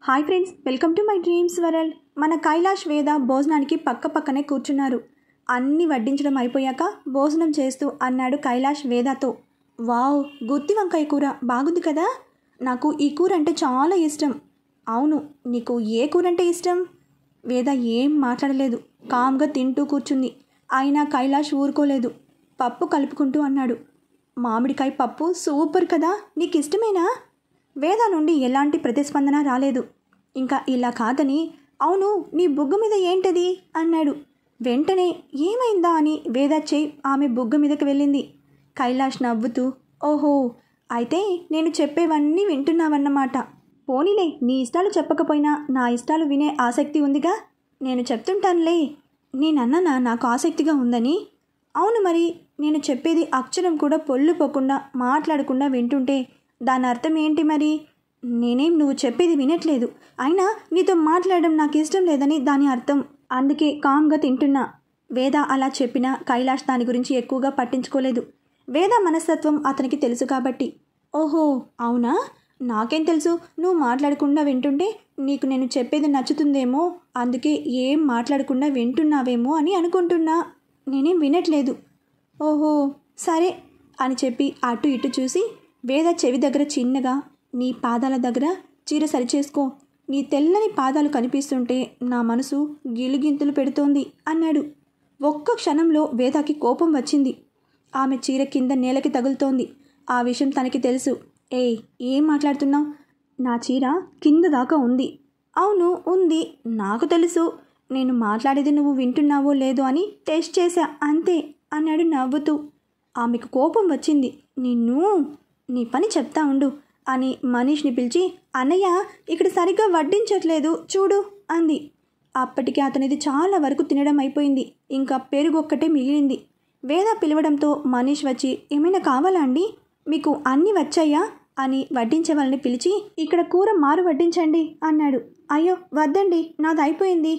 Hi friends, welcome to my dreams world. మన కైలాష్ వేద భోజనానికి పక్కనే కూర్చున్నారు. అన్నీ వడ్డించడం అయిపోయాక భోజనం చేస్తూ అన్నాడు కైలాష్ వేదతో, వావ్, గుత్తి వంకాయ కూర బాగుంది కదా. నాకు ఈ కూర అంటే చాలా ఇష్టం. అవును, నీకు ఏ కూర అంటే ఇష్టం? వేద ఏం మాట్లాడలేదు, కామ్గా తింటూ కూర్చుంది. అయినా కైలాష్ ఊరుకోలేదు. పప్పు కలుపుకుంటూ అన్నాడు, మామిడికాయ పప్పు సూపర్ కదా, నీకు ఇష్టమేనా? వేద నుండి ఎలాంటి ప్రతిస్పందన రాలేదు. ఇంకా ఇలా కాదని, అవును, నీ బుగ్గ మీద ఏంటది అన్నాడు. వెంటనే ఏమైందా అని వేద చెయ్యి ఆమె బుగ్గ మీదకి వెళ్ళింది. కైలాష్ నవ్వుతూ, ఓహో, అయితే నేను చెప్పేవన్నీ వింటున్నావన్నమాట. పోనీలే, నీ ఇష్టాలు చెప్పకపోయినా నా ఇష్టాలు వినే ఆసక్తి ఉందిగా. నేను చెప్తుంటానులే. నేనన్నానా నాకు ఆసక్తిగా ఉందని? అవును మరి, నేను చెప్పేది అక్షరం కూడా పొల్లు పోకుండా మాట్లాడకుండా వింటుంటే దాని అర్థం ఏంటి మరి? నేనేం నువ్వు చెప్పేది వినట్లేదు, అయినా నీతో మాట్లాడడం నాకు ఇష్టం లేదని దాని అర్థం. అందుకే కామ్గా తింటున్నా. వేద అలా చెప్పినా కైలాష్ దాని గురించి ఎక్కువగా పట్టించుకోలేదు. వేద మనస్తత్వం అతనికి తెలుసు కాబట్టి. ఓహో అవునా, నాకేం తెలుసు, నువ్వు మాట్లాడకుండా వింటుంటే నీకు నేను చెప్పేది నచ్చుతుందేమో, అందుకే ఏం మాట్లాడకుండా వింటున్నావేమో అని అనుకుంటున్నా. నేనేం వినట్లేదు. ఓహో సరే అని చెప్పి అటు ఇటు చూసి వేద చెవి దగ్గర చిన్నగా, నీ పాదాల దగ్గర చీర సరిచేసుకో, నీ తెల్లని పాదాలు కనిపిస్తుంటే నా మనసు గిలుగింతలు పెడుతోంది అన్నాడు. ఒక్క క్షణంలో వేదకి కోపం వచ్చింది. ఆమె చీర కింద నేలకి తగులుతోంది. ఆ విషయం తనకి తెలుసు. ఏం మాట్లాడుతున్నావు? నా చీర కింద దాకా ఉంది. అవును ఉంది, నాకు తెలుసు. నేను మాట్లాడేది నువ్వు వింటున్నావో లేదో అని టెస్ట్ చేశా అంతే అన్నాడు నవ్వుతూ. ఆమెకు కోపం వచ్చింది. నీ పని చెప్తా ఉండు అని మనీష్ని పిలిచి, అన్నయ్య ఇక్కడ సరిగ్గా వడ్డించట్లేదు చూడు అంది. అప్పటికి అతనిది చాలా వరకు తినడం అయిపోయింది. ఇంకా పెరుగు ఒక్కటే మిగిలింది. వేద పిలవడంతో మనీష్ వచ్చి, ఏమైనా కావాలా అండి, మీకు అన్నీ వచ్చాయా అని వడ్డించే వాళ్ళని పిలిచి, ఇక్కడ కూర మారు వడ్డించండి అన్నాడు. అయ్యో వద్దండి, నాది అయిపోయింది.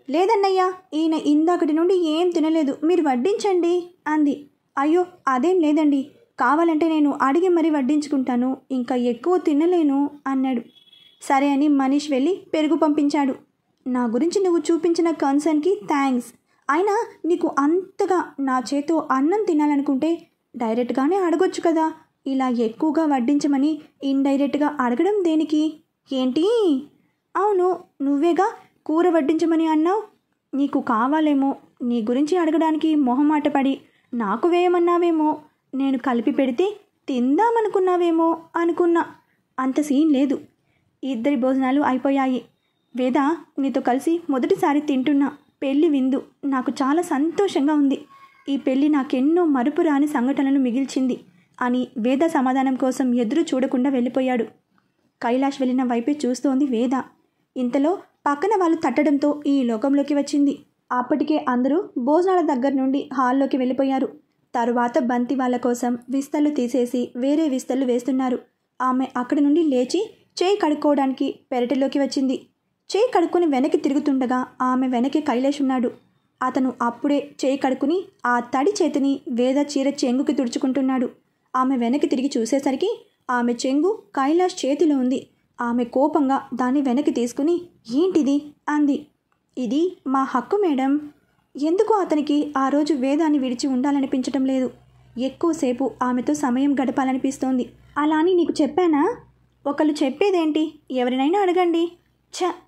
లేదన్నయ్య, ఈయన ఇందాకటి నుండి ఏం తినలేదు, మీరు వడ్డించండి అంది. అయ్యో అదేం లేదండి, కావాలంటే నేను అడిగి మరీ వడ్డించుకుంటాను, ఇంకా ఎక్కువ తినలేను అన్నాడు. సరే అని మనీష్ వెళ్ళి పెరుగు పంపించాడు. నా గురించి నువ్వు చూపించిన కన్సర్న్కి థ్యాంక్స్. అయినా నీకు అంతగా నా చేతో అన్నం తినాలనుకుంటే డైరెక్ట్గానే అడగొచ్చు కదా, ఇలా ఎక్కువగా వడ్డించమని ఇండైరెక్ట్గా అడగడం దేనికి? ఏంటి? అవును, నువ్వేగా కూర వడ్డించమని అన్నావు. నీకు కావాలేమో, నీ గురించి అడగడానికి మొహమాట పడి నాకు వేయమన్నావేమో, నేను కలిపి పెడితే తిందామనుకున్నావేమో అనుకున్నా. అంత సీన్ లేదు. ఇద్దరి భోజనాలు అయిపోయాయి. వేద, నీతో కలిసి మొదటిసారి తింటున్నా పెళ్లి విందు నాకు చాలా సంతోషంగా ఉంది. ఈ పెళ్లి నాకెన్నో మరుపురాని సంఘటనలు మిగిల్చింది అని వేద సమాధానం కోసం ఎదురు చూడకుండా వెళ్ళిపోయాడు. కైలాష్ వెళ్ళిన వైపే చూస్తోంది వేద. ఇంతలో పక్కన వాళ్ళు తట్టడంతో ఈ లోకంలోకి వచ్చింది. అప్పటికే అందరూ భోజనాల దగ్గర నుండి హాల్లోకి వెళ్ళిపోయారు. తరువాత బంతి వాళ్ళ కోసం విస్తళ్ళు తీసేసి వేరే విస్తళ్ళు వేస్తున్నారు. ఆమె అక్కడి నుండి లేచి చేయి కడుక్కోవడానికి పెరటిలోకి వచ్చింది. చేయి కడుక్కొని వెనక్కి తిరుగుతుండగా ఆమె వెనక్కి కైలాష్ ఉన్నాడు. అతను అప్పుడే చేయి కడుక్కుని ఆ తడి చేతిని వేద చీర చెంగుకి తుడుచుకుంటున్నాడు. ఆమె వెనక్కి తిరిగి చూసేసరికి ఆమె చెంగు కైలాష్ చేతిలో ఉంది. ఆమె కోపంగా దాన్ని వెనక్కి తీసుకుని, ఏంటిది అంది. ఇది మా హక్కు మేడం. ఎందుకు అతనికి ఆ రోజు వేదాన్ని విడిచి ఉండాలనిపించటం లేదు. ఎక్కువసేపు ఆమెతో సమయం గడపాలనిపిస్తోంది. అలా అని నీకు చెప్పానా? ఒకళ్ళు చెప్పేదేంటి, ఎవరినైనా అడగండి.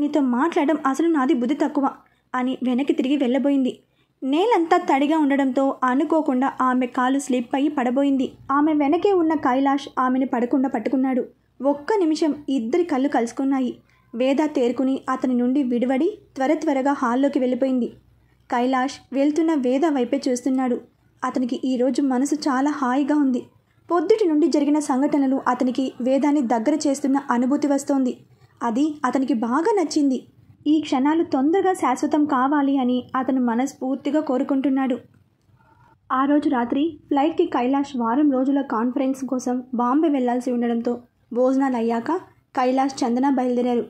నీతో మాట్లాడడం అసలు నాది బుద్ధి తక్కువ అని వెనక్కి తిరిగి వెళ్ళబోయింది. నేలంతా తడిగా ఉండడంతో అనుకోకుండా ఆమె కాలు స్లిప్ అయ్యి పడబోయింది. ఆమె వెనకే ఉన్న కైలాష్ ఆమెను పడకుండా పట్టుకున్నాడు. ఒక్క నిమిషం ఇద్దరి కళ్ళు కలుసుకున్నాయి. వేద తేరుకుని అతని నుండి విడివడి త్వరగా హాల్లోకి వెళ్ళిపోయింది. కైలాష్ వెళ్తున్న వేద వైపే చూస్తున్నాడు. అతనికి ఈరోజు మనసు చాలా హాయిగా ఉంది. పొద్దుటి నుండి జరిగిన సంఘటనలు అతనికి వేదాన్ని దగ్గర చేస్తున్న అనుభూతి వస్తోంది. అది అతనికి బాగా నచ్చింది. ఈ క్షణాలు తొందరగా శాశ్వతం కావాలి అని అతను మనస్ఫూర్తిగా కోరుకుంటున్నాడు. ఆ రోజు రాత్రి ఫ్లైట్కి కైలాష్ వారం రోజుల కాన్ఫరెన్స్ కోసం బాంబే వెళ్లాల్సి ఉండడంతో భోజనాలు అయ్యాక కైలాష్ చందన బయలుదేరారు.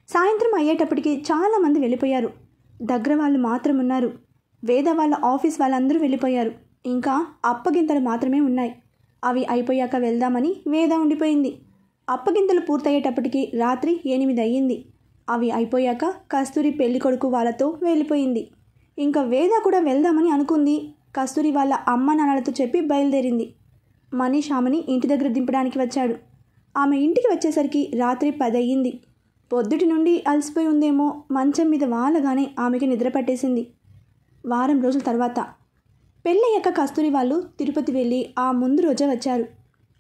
సాయంత్రం అయ్యేటప్పటికి చాలామంది వెళ్ళిపోయారు. దగ్గర వాళ్ళు మాత్రం ఉన్నారు. వేద వాళ్ళ ఆఫీస్ వాళ్ళందరూ వెళ్ళిపోయారు. ఇంకా అప్పగింతలు మాత్రమే ఉన్నాయి. అవి అయిపోయాక వెళ్దామని వేద ఉండిపోయింది. అప్పగింతలు పూర్తయ్యేటప్పటికి రాత్రి 8 అయ్యింది. అవి అయిపోయాక కస్తూరి పెళ్లి కొడుకు వాళ్ళతో వెళ్ళిపోయింది. ఇంకా వేద కూడా వెళ్దామని అనుకుంది. కస్తూరి వాళ్ళ అమ్మ నాన్నలతో చెప్పి బయలుదేరింది. మనీష్ ఆమెని ఇంటి దగ్గర దింపడానికి వచ్చాడు. ఆమె ఇంటికి వచ్చేసరికి రాత్రి 10 అయ్యింది. పొద్దుటి నుండి అలసిపోయి ఉందేమో, మంచం మీద వాలగానే ఆమెకి నిద్ర పట్టేసింది. వారం రోజుల తర్వాత పెళ్ళయ్యాక కస్తూరి వాళ్ళు తిరుపతి వెళ్ళి ఆ ముందు రోజే వచ్చారు.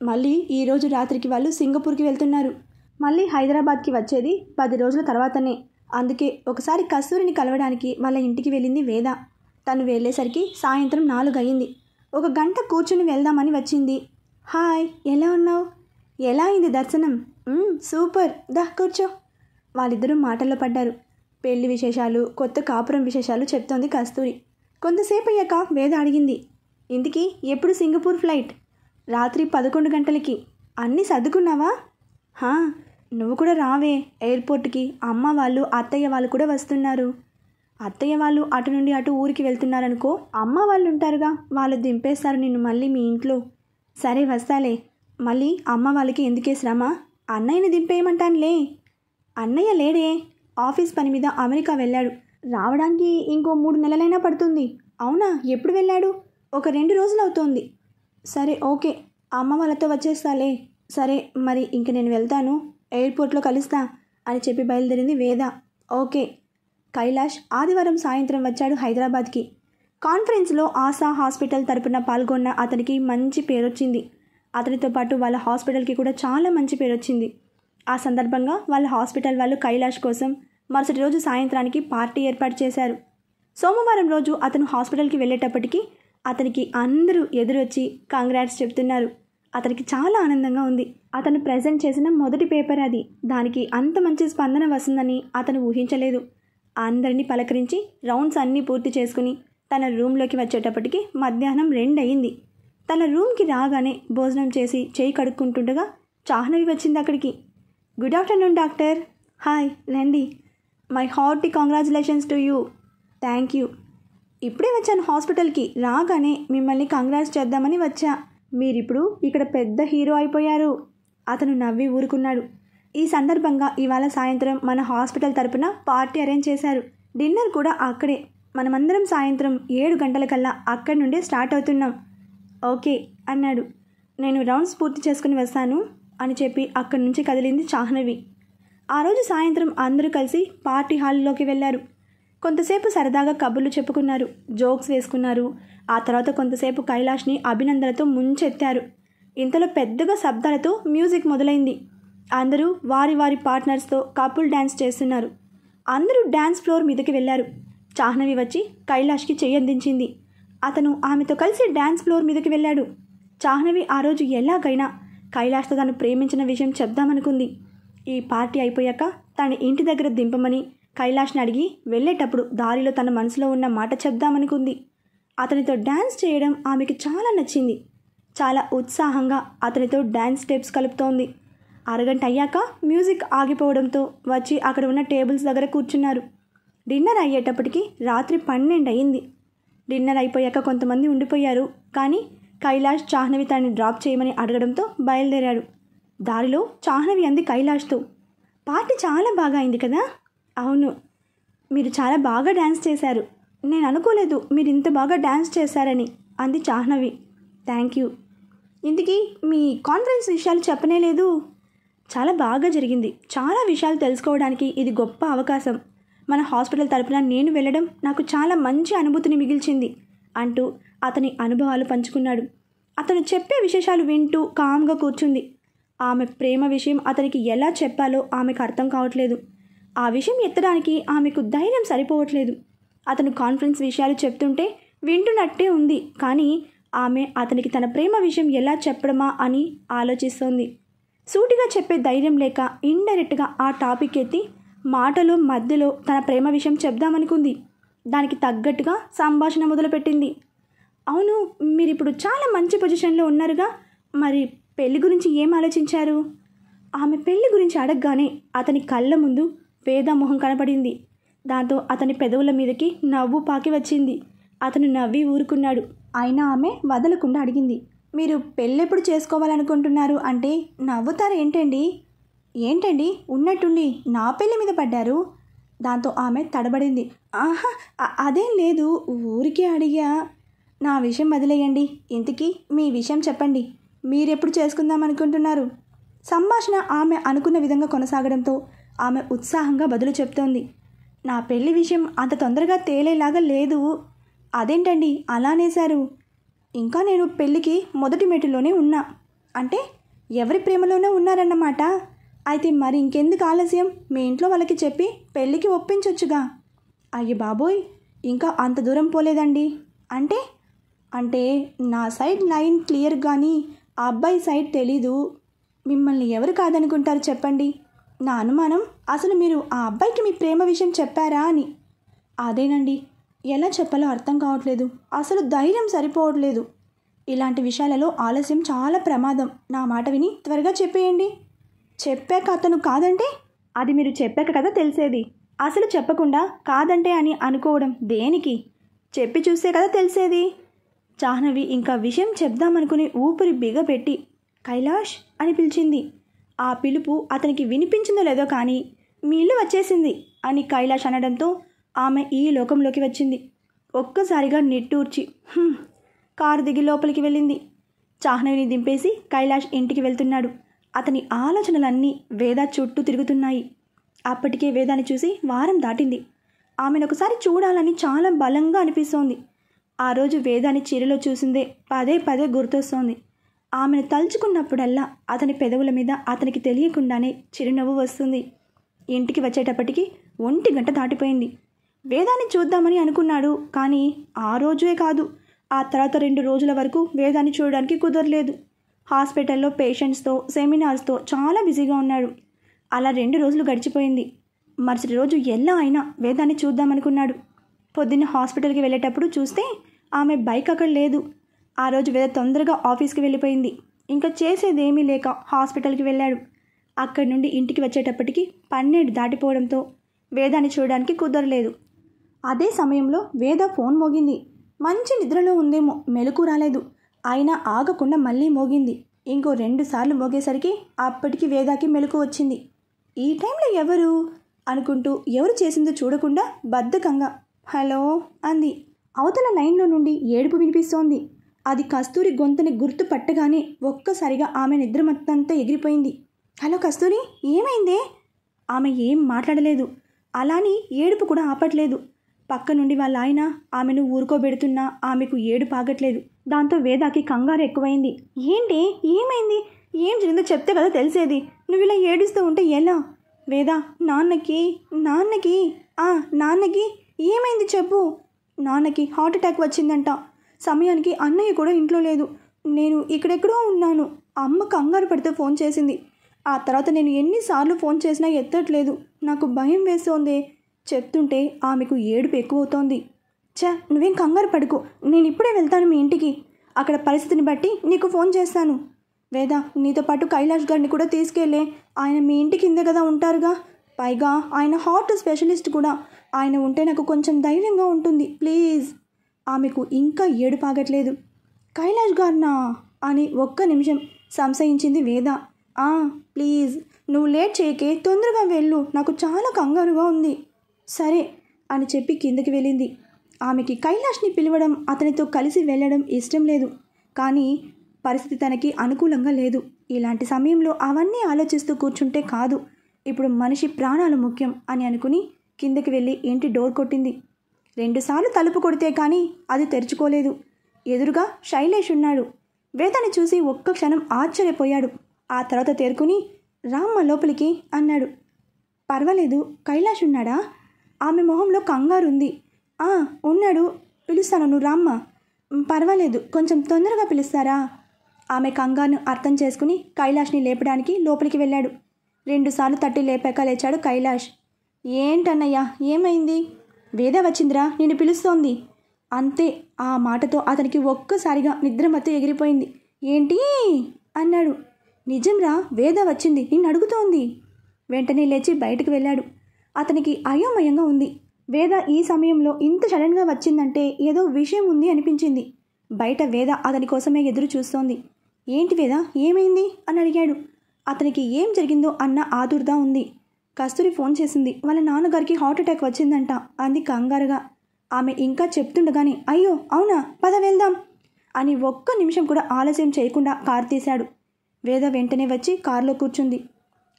మళ్ళీ ఈరోజు రాత్రికి వాళ్ళు సింగపూర్కి వెళ్తున్నారు. మళ్ళీ హైదరాబాద్కి వచ్చేది 10 రోజుల తర్వాతనే. అందుకే ఒకసారి కస్తూరిని కలవడానికి వాళ్ళ ఇంటికి వెళ్ళింది వేద. తను వెళ్ళేసరికి సాయంత్రం 4 అయింది. 1 గంట కూర్చుని వెళ్దామని వచ్చింది. హాయ్, ఎలా ఉన్నావు? ఎలా అయింది దర్శనం? సూపర్, దా కూర్చో. వాళ్ళిద్దరూ మాటల్లో పడ్డారు. పెళ్లి విశేషాలు, కొత్త కాపురం విశేషాలు చెప్తోంది కస్తూరి. కొంతసేపు అయ్యాక వేద అడిగింది, ఇంటికి ఎప్పుడు సింగపూర్ ఫ్లైట్? రాత్రి 11 గంటలకి. అన్నీ సర్దుకున్నావా? నువ్వు కూడా రావే ఎయిర్పోర్ట్కి. అమ్మ వాళ్ళు అత్తయ్య వాళ్ళు కూడా వస్తున్నారు. అత్తయ్య వాళ్ళు అటు నుండి అటు ఊరికి వెళ్తున్నారనుకో, అమ్మ వాళ్ళు ఉంటారుగా, వాళ్ళు దింపేస్తారు నిన్ను మళ్ళీ మీ ఇంట్లో. సరే వస్తాలే. మళ్ళీ అమ్మ వాళ్ళకి ఎందుకే శ్రమ? అన్నయ్యని దింపేయమంటానులే. అన్నయ్య లేడే, ఆఫీస్ పని మీద అమెరికా వెళ్ళాడు. రావడానికి ఇంకో 3 నెలలైనా పడుతుంది. అవునా, ఎప్పుడు వెళ్ళాడు? ఒక 2 రోజులు అవుతోంది. సరే ఓకే, అమ్మ వాళ్ళతో వచ్చేస్తాలే. సరే మరి ఇంక నేను వెళ్తాను, ఎయిర్పోర్ట్లో కలుస్తా అని చెప్పి బయలుదేరింది వేద. ఓకే. కైలాష్ ఆదివారం సాయంత్రం వచ్చాడు హైదరాబాద్కి. కాన్ఫరెన్స్లో ఆశా హాస్పిటల్ తరపున పాల్గొన్న అతనికి మంచి పేరొచ్చింది. అతనితో పాటు వాళ్ళ హాస్పిటల్కి కూడా చాలా మంచి పేరొచ్చింది. ఆ సందర్భంగా వాళ్ళ హాస్పిటల్ వాళ్ళు కైలాష్ కోసం మరుసటి రోజు సాయంత్రానికి పార్టీ ఏర్పాటు చేశారు. సోమవారం రోజు అతను హాస్పిటల్కి వెళ్ళేటప్పటికీ అతనికి అందరూ ఎదురొచ్చి కంగ్రాట్స్ చెప్తున్నారు. అతనికి చాలా ఆనందంగా ఉంది. అతను ప్రజెంట్ చేసిన మొదటి పేపర్ అది. దానికి అంత మంచి స్పందన వస్తుందని అతను ఊహించలేదు. అందరినీ పలకరించి రౌండ్స్ అన్నీ పూర్తి చేసుకుని తన రూమ్లోకి వచ్చేటప్పటికి మధ్యాహ్నం 2 అయింది. తన రూమ్కి రాగానే భోజనం చేసి చేయి కడుక్కుంటుండగా చాహ్నవి వచ్చింది అక్కడికి. Good afternoon doctor. హాయ్, రండి. My hearty congratulations to you. Thank you. ఇప్పుడే వచ్చాను హాస్పిటల్కి. రాగానే మిమ్మల్ని కంగ్రాట్స్ చేద్దామని వచ్చా. మీరిప్పుడు ఇక్కడ పెద్ద హీరో అయిపోయారు. అతను నవ్వి ఊరుకున్నాడు. ఈ సందర్భంగా ఇవాళ సాయంత్రం మన హాస్పిటల్ తరపున పార్టీ అరేంజ్ చేశారు. డిన్నర్ కూడా అక్కడే. మనమందరం సాయంత్రం 7 గంటలకల్లా అక్కడి నుండే స్టార్ట్ అవుతున్నాం. ఓకే అన్నాడు. నేను రౌండ్స్ పూర్తి చేసుకుని వస్తాను అని చెప్పి అక్కడి నుంచి కదిలింది చాహ్నవి. ఆ రోజు సాయంత్రం అందరూ కలిసి పార్టీ హాల్లోకి వెళ్ళారు. కొంతసేపు సరదాగా కబుర్లు చెప్పుకున్నారు, జోక్స్ వేసుకున్నారు. ఆ తర్వాత కొంతసేపు కైలాష్ని అభినందనలతో ముంచెత్తారు. ఇంతలో పెద్దగా శబ్దాలతో మ్యూజిక్ మొదలైంది. అందరూ వారి వారి పార్ట్నర్స్తో కపుల్ డ్యాన్స్ చేస్తున్నారు. అందరూ డ్యాన్స్ ఫ్లోర్ మీదకి వెళ్ళారు. చాహ్నవి వచ్చి కైలాష్కి చెయ్యందించింది. అతను ఆమెతో కలిసి డ్యాన్స్ ఫ్లోర్ మీదకి వెళ్ళాడు. చాహ్నవి ఆ రోజు ఎలాగైనా కైలాష్తో తను ప్రేమించిన విషయం చెప్దామనుకుంది. ఈ పార్టీ అయిపోయాక తన ఇంటి దగ్గర దింపమని కైలాష్ని అడిగి వెళ్ళేటప్పుడు దారిలో తన మనసులో ఉన్న మాట చెప్దామనుకుంది. అతనితో డ్యాన్స్ చేయడం ఆమెకి చాలా నచ్చింది. చాలా ఉత్సాహంగా అతనితో డ్యాన్స్ స్టెప్స్ కలుపుతోంది. అరగంట అయ్యాక మ్యూజిక్ ఆగిపోవడంతో వచ్చి అక్కడ ఉన్న టేబుల్స్ దగ్గర కూర్చున్నారు. డిన్నర్ అయ్యేటప్పటికి రాత్రి 12 అయింది. డిన్నర్ అయిపోయాక కొంతమంది ఉండిపోయారు. కానీ కైలాష్ చాహ్నవి తనని డ్రాప్ చేయమని అడగడంతో బయలుదేరాడు. దారిలో చాహ్నవి అంది కైలాష్తో, పార్టీ చాలా బాగా అయింది కదా? అవును, మీరు చాలా బాగా డ్యాన్స్ చేశారు. నేను అనుకోలేదు మీరు ఇంత బాగా డ్యాన్స్ చేశారని అంది చాహ్నవి. Thank you. ఇందుకీ మీ కాన్ఫరెన్స్ విషయాలు చెప్పనే లేదు. చాలా బాగా జరిగింది. చాలా విషయాలు తెలుసుకోవడానికి ఇది గొప్ప అవకాశం. మన హాస్పిటల్ తరపున నేను వెళ్ళడం నాకు చాలా మంచి అనుభూతిని మిగిల్చింది అంటూ అతని అనుభవాలు పంచుకున్నాడు. అతను చెప్పే విశేషాలు వింటూ కామ్గా కూర్చుంది. ఆమె ప్రేమ విషయం అతనికి ఎలా చెప్పాలో ఆమెకు అర్థం కావట్లేదు. ఆ విషయం ఎత్తడానికి ఆమెకు ధైర్యం సరిపోవట్లేదు. అతను కాన్ఫరెన్స్ విషయాలు చెప్తుంటే వింటున్నట్టే ఉంది. కానీ ఆమె అతనికి తన ప్రేమ విషయం ఎలా చెప్పడమా అని ఆలోచిస్తోంది. సూటిగా చెప్పే ధైర్యం లేక ఇండైరెక్ట్గా ఆ టాపిక్ ఎత్తి మాటలో మధ్యలో తన ప్రేమ విషయం చెప్దామనుకుంది. దానికి తగ్గట్టుగా సంభాషణ మొదలుపెట్టింది. అవును, మీరిప్పుడు చాలా మంచి పొజిషన్లో ఉన్నారుగా, మరి పెళ్లి గురించి ఏం ఆలోచించారు? ఆమె పెళ్లి గురించి అడగగానే అతని కళ్ళ ముందు వేద మొహం కనపడింది. దాంతో అతని పెదవుల మీదకి నవ్వు పాకి వచ్చింది. అతను నవ్వి ఊరుకున్నాడు. అయినా ఆమె వదలకుండా అడిగింది, మీరు పెళ్ళెప్పుడు చేసుకోవాలనుకుంటున్నారు అంటే నవ్వుతారు ఏంటండి? ఏంటండి ఉన్నట్టుండి నా పెళ్లి మీద పడ్డారు? దాంతో ఆమె తడబడింది. ఆహా, అదేం లేదు, ఊరికే అడిగా. నా విషయం వదిలేయండి, ఇంతకీ మీ విషయం చెప్పండి. మీరెప్పుడు చేసుకుందాం అనుకుంటున్నారు? సంభాషణ ఆమె అనుకున్న విధంగా కొనసాగడంతో ఆమె ఉత్సాహంగా బదులు చెప్తోంది. నా పెళ్లి విషయం అంత తొందరగా తేలేలాగా లేదు. అదేంటండి అలానేశారు? ఇంకా నేను పెళ్ళికి మొదటి మెట్టులోనే ఉన్నా. అంటే ఎవరి ప్రేమలోనే ఉన్నారన్నమాట. అయితే మరి ఇంకెందుకు ఆలస్యం? మీ ఇంట్లో వాళ్ళకి చెప్పి పెళ్ళికి ఒప్పించొచ్చుగా. అయ్య బాబోయ్, ఇంకా అంత దూరం పోలేదండి. అంటే అంటే నా సైడ్ లైన్ క్లియర్ కానీ ఆ అబ్బాయి సైడ్ తెలీదు. మిమ్మల్ని ఎవరు కాదనుకుంటారు చెప్పండి? నా అనుమానం అసలు మీరు ఆ అబ్బాయికి మీ ప్రేమ విషయం చెప్పారా అని. అదేనండి, ఎలా చెప్పాలో అర్థం కావట్లేదు. అసలు ధైర్యం సరిపోవట్లేదు. ఇలాంటి విషయాలలో ఆలస్యం చాలా ప్రమాదం. నా మాట విని త్వరగా చెప్పేయండి. చెప్పాక అతను కాదంటే? అది మీరు చెప్పాక కదా తెలిసేది. అసలు చెప్పకుండా కాదంటే అని అనుకోవడం దేనికి? చెప్పి చూస్తే కదా తెలిసేది. జాహ్నవి ఇంకా విషయం చెప్దామనుకుని ఊపిరి బిగపెట్టి కైలాష్ అని పిలిచింది. ఆ పిలుపు అతనికి వినిపించిందో లేదో కానీ మీ ఇల్లు వచ్చేసింది అని కైలాష్ అనడంతో ఆమె ఈ లోకంలోకి వచ్చింది. ఒక్కసారిగా నిట్టూర్చి కారు దిగి లోపలికి వెళ్ళింది. జాహ్నవిని దింపేసి కైలాష్ ఇంటికి వెళ్తున్నాడు. అతని ఆలోచనలన్నీ వేద చుట్టూ తిరుగుతున్నాయి. అప్పటికే వేదాన్ని చూసి వారం దాటింది. ఆమెను ఒకసారి చూడాలని చాలా బలంగా అనిపిస్తోంది. ఆ రోజు వేదాన్ని చీరలో చూసిందే పదే పదే గుర్తొస్తోంది. ఆమెను తలుచుకున్నప్పుడల్లా అతని పెదవుల మీద అతనికి తెలియకుండానే చిరునవ్వు వస్తుంది. ఇంటికి వచ్చేటప్పటికి 1 గంట దాటిపోయింది. వేదాన్ని చూద్దామని అనుకున్నాడు. కానీ ఆ రోజే కాదు, ఆ తర్వాత 2 రోజుల వరకు వేదాన్ని చూడడానికి కుదరలేదు. హాస్పిటల్లో పేషెంట్స్తో సెమినార్స్తో చాలా బిజీగా ఉన్నాడు. అలా 2 రోజులు గడిచిపోయింది. మరుసటి రోజు ఎలా అయినా వేదాన్ని చూద్దామనుకున్నాడు. పొద్దున్న హాస్పిటల్కి వెళ్ళేటప్పుడు చూస్తే ఆమె బైక్ అక్కడ లేదు. ఆ రోజు వేద తొందరగా ఆఫీస్కి వెళ్ళిపోయింది. ఇంకా చేసేదేమీ లేక హాస్పిటల్కి వెళ్ళాడు. అక్కడి నుండి ఇంటికి వచ్చేటప్పటికి 12 దాటిపోవడంతో వేదాన్ని చూడడానికి కుదరలేదు. అదే సమయంలో వేద ఫోన్ మోగింది. మంచి నిద్రలో ఉందేమో, మెలకు రాలేదు. అయినా ఆగకుండా మళ్ళీ మోగింది. ఇంకో 2 సార్లు మోగేసరికి అప్పటికి వేదాకి మెలకు వచ్చింది. ఈ టైంలో ఎవరు అనుకుంటూ ఎవరు చేసిందో చూడకుండా బద్ధకంగా హలో అంది. అవతల లైన్లో నుండి ఏడుపు వినిపిస్తోంది. అది కస్తూరి గొంతుని గుర్తు పట్టగానే ఒక్కసారిగా ఆమె నిద్ర మొత్తంతా ఎగిరిపోయింది. హలో కస్తూరి, ఏమైందే? ఆమె ఏం మాట్లాడలేదు. అలాని ఏడుపు కూడా ఆపట్లేదు. పక్క నుండి వాళ్ళ ఆయన ఆమెను ఊరుకోబెడుతున్నా ఆమెకు ఏడుపు ఆగట్లేదు. దాంతో వేదాకి కంగారు ఎక్కువైంది. ఏంటి, ఏమైంది? ఏం జరిగిందో చెప్తే కదా తెలిసేది. నువ్వు ఇలా ఏడుస్తూ ఉంటే ఎలా? వేద, నాన్నకి ఏమైంది చెప్పు. నాన్నకి హార్ట్ అటాక్ వచ్చిందంట. సమయానికి అన్నయ్య కూడా ఇంట్లో లేదు. నేను ఇక్కడెక్కడో ఉన్నాను. అమ్మ కంగారు పడితే ఫోన్ చేసింది. ఆ తర్వాత నేను ఎన్నిసార్లు ఫోన్ చేసినా ఎత్తట్లేదు. నాకు భయం వేస్తోంది. చెప్తుంటే ఆమెకు ఏడుపు ఎక్కువవుతోంది. నువ్వేం కంగారు పడుకో, నేను ఇప్పుడే వెళ్తాను మీ ఇంటికి. అక్కడ పరిస్థితిని బట్టి నీకు ఫోన్ చేస్తాను. వేద, నీతో పాటు కైలాష్ గారిని కూడా తీసుకెళ్ళే. ఆయన మీ ఇంటి కిందే కదా ఉంటారుగా. పైగా ఆయన హార్ట్ స్పెషలిస్ట్ కూడా. ఆయన ఉంటే నాకు కొంచెం ధైర్యంగా ఉంటుంది. ప్లీజ్. ఆమెకు ఇంకా ఏడుపు ఆగట్లేదు. కైలాష్ గారినా అని 1 నిమిషం సంశయించింది వేద. ప్లీజ్, నువ్వు లేట్ చేయకే, తొందరగా వెళ్ళు. నాకు చాలా కంగారుగా ఉంది. సరే అని చెప్పి కిందకి వెళ్ళింది. ఆమెకి కైలాష్ని పిలవడం, అతనితో కలిసి వెళ్ళడం ఇష్టం లేదు. కానీ పరిస్థితి తనకి అనుకూలంగా లేదు. ఇలాంటి సమయంలో అవన్నీ ఆలోచిస్తూ కూర్చుంటే కాదు. ఇప్పుడు మనిషి ప్రాణాలు ముఖ్యం అని అనుకుని కిందకి వెళ్ళి ఇంటి డోర్ కొట్టింది. 2 సార్లు తలుపు కొడితే కానీ అది తెరుచుకోలేదు. ఎదురుగా శైలేష్ ఉన్నాడు. వేదాన్ని చూసి ఒక్క క్షణం ఆశ్చర్యపోయాడు. ఆ తర్వాత తేరుకుని రామ్మ లోపలికి అన్నాడు. పర్వాలేదు, కైలాష్ ఉన్నాడా? ఆమె మొహంలో కంగారుంది. ఉన్నాడు, పిలుస్తాను, నువ్వు రామ్మ. పర్వాలేదు, కొంచెం తొందరగా పిలుస్తారా? ఆమె కంగారును అర్థం చేసుకుని కైలాష్ని లేపడానికి లోపలికి వెళ్ళాడు. 2 సార్లు తట్టి లేపాక లేచాడు కైలాష్. ఏంటన్నయ్యా, ఏమైంది? వేద వచ్చిందిరా, నిన్ను పిలుస్తోంది. అంతే. ఆ మాటతో అతనికి ఒక్కసారిగా నిద్రమత్తు ఎగిరిపోయింది. ఏంటి అన్నాడు. నిజంరా, వేద వచ్చింది, నిన్ను అడుగుతోంది. వెంటనే లేచి బయటకు వెళ్ళాడు. అతనికి అయోమయంగా ఉంది. వేద ఈ సమయంలో ఇంత సడన్గా వచ్చిందంటే ఏదో విషయం ఉంది అనిపించింది. బయట వేద అతని కోసమే ఎదురు చూస్తోంది. ఏంటి వేద, ఏమైంది అని అడిగాడు. అతనికి ఏం జరిగిందో అన్న ఆదుర్దా ఉంది. కస్తూరి ఫోన్ చేసింది. వాళ్ళ నాన్నగారికి హార్ట్ అటాక్ వచ్చిందంట అంది కంగారుగా. ఆమె ఇంకా చెప్తుండగానే అయ్యో అవునా, పద వెళ్దాం అని ఒక్క నిమిషం కూడా ఆలస్యం చేయకుండా కారు తీశాడు. వేద వెంటనే వచ్చి కారులో కూర్చుంది.